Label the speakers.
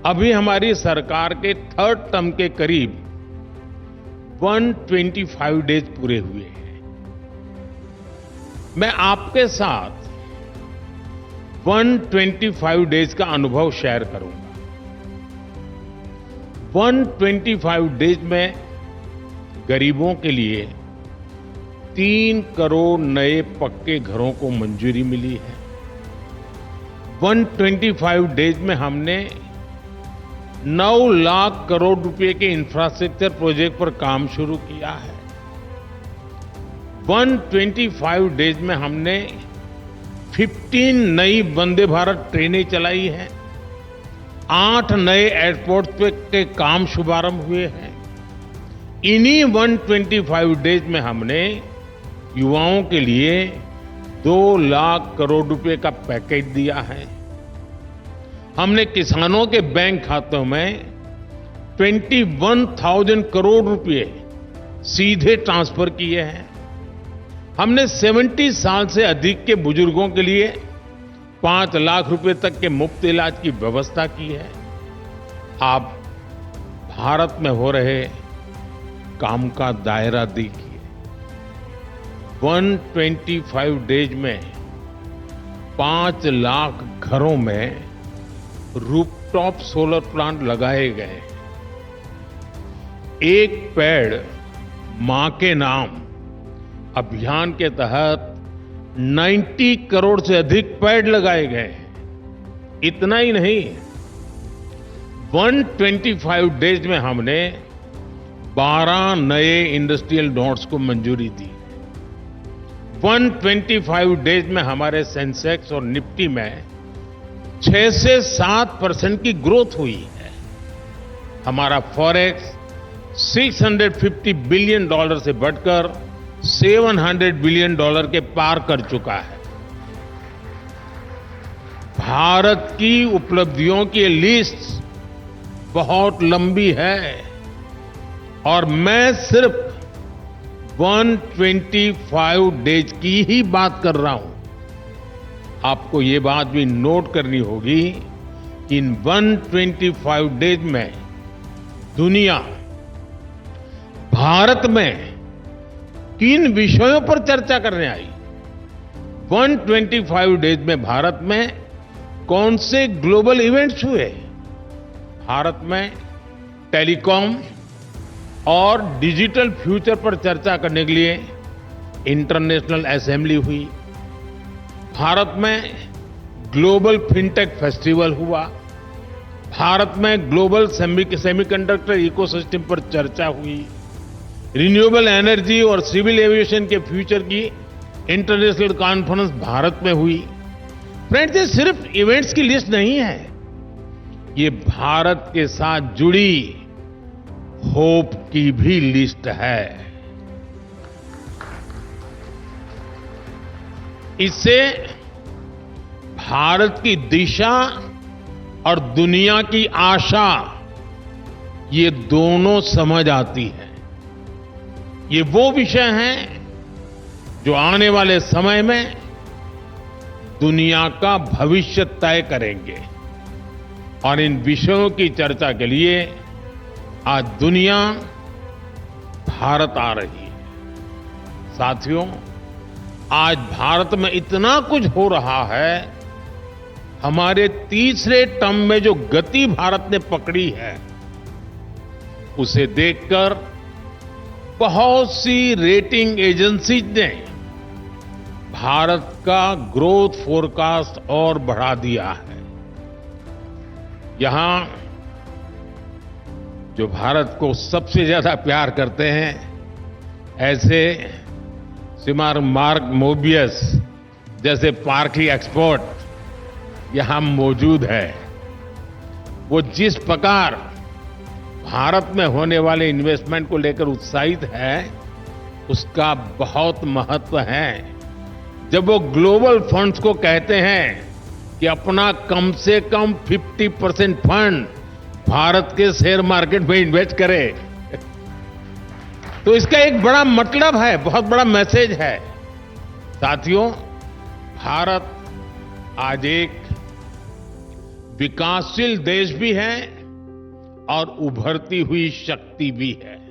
Speaker 1: अभी हमारी सरकार के थर्ड टर्म के करीब 125 डेज पूरे हुए हैं। मैं आपके साथ 125 डेज का अनुभव शेयर करूंगा। 125 डेज में गरीबों के लिए 3 करोड़ नए पक्के घरों को मंजूरी मिली है। 125 डेज में हमने 9 लाख करोड़ रुपए के इंफ्रास्ट्रक्चर प्रोजेक्ट पर काम शुरू किया है। 125 डेज में हमने 15 नई वंदे भारत ट्रेनें चलाई हैं। 8 नए एयरपोर्ट पे के काम शुभारंभ हुए हैं। इन्हीं 125 डेज में हमने युवाओं के लिए 2 लाख करोड़ रुपए का पैकेज दिया है। हमने किसानों के बैंक खातों में 21,000 करोड़ रुपए सीधे ट्रांसफर किए हैं। हमने 70 साल से अधिक के बुजुर्गों के लिए 5 लाख रुपए तक के मुफ्त इलाज की व्यवस्था की है। आप भारत में हो रहे काम का दायरा देखिए। 125 डेज में 5 लाख घरों में रूफटॉप सोलर प्लांट लगाए गए। एक पेड़ मां के नाम अभियान के तहत 90 करोड़ से अधिक पेड़ लगाए गए। इतना ही नहीं, 125 डेज में हमने 12 नए इंडस्ट्रियल नोड्स को मंजूरी दी। 125 डेज में हमारे सेंसेक्स और निफ्टी में 6 से 7% की ग्रोथ हुई है। हमारा फॉरेक्स $650 बिलियन से बढ़कर $700 बिलियन के पार कर चुका है। भारत की उपलब्धियों की लिस्ट बहुत लंबी है और मैं सिर्फ 125 डेज की ही बात कर रहा हूं। आपको ये बात भी नोट करनी होगी कि इन 125 डेज में दुनिया भारत में किन विषयों पर चर्चा करने आई। 125 डेज में भारत में कौन से ग्लोबल इवेंट्स हुए। भारत में टेलीकॉम और डिजिटल फ्यूचर पर चर्चा करने के लिए इंटरनेशनल असेंबली हुई। भारत में ग्लोबल फिनटेक फेस्टिवल हुआ। भारत में ग्लोबल सेमीकंडक्टर इकोसिस्टम पर चर्चा हुई। रिन्यूएबल एनर्जी और सिविल एविएशन के फ्यूचर की इंटरनेशनल कॉन्फ्रेंस भारत में हुई। फ्रेंड्स, ये सिर्फ इवेंट्स की लिस्ट नहीं है, ये भारत के साथ जुड़ी होप की भी लिस्ट है। इससे भारत की दिशा और दुनिया की आशा, ये दोनों समझ आती है। ये वो विषय हैं जो आने वाले समय में दुनिया का भविष्य तय करेंगे और इन विषयों की चर्चा के लिए आज दुनिया भारत आ रही है। साथियों, आज भारत में इतना कुछ हो रहा है। हमारे तीसरे टर्म में जो गति भारत ने पकड़ी है, उसे देखकर बहुत सी रेटिंग एजेंसीज ने भारत का ग्रोथ फोरकास्ट और बढ़ा दिया है। यहां जो भारत को सबसे ज्यादा प्यार करते हैं, ऐसे श्रीमान मार्क मोबियस जैसे पार्कली एक्सपर्ट यहां मौजूद है। वो जिस प्रकार भारत में होने वाले इन्वेस्टमेंट को लेकर उत्साहित है, उसका बहुत महत्व है। जब वो ग्लोबल फंड्स को कहते हैं कि अपना कम से कम 50% फंड भारत के शेयर मार्केट में इन्वेस्ट करे, तो इसका एक बड़ा मतलब है, बहुत बड़ा मैसेज है। साथियों, भारत आज एक विकासशील देश भी है और उभरती हुई शक्ति भी है।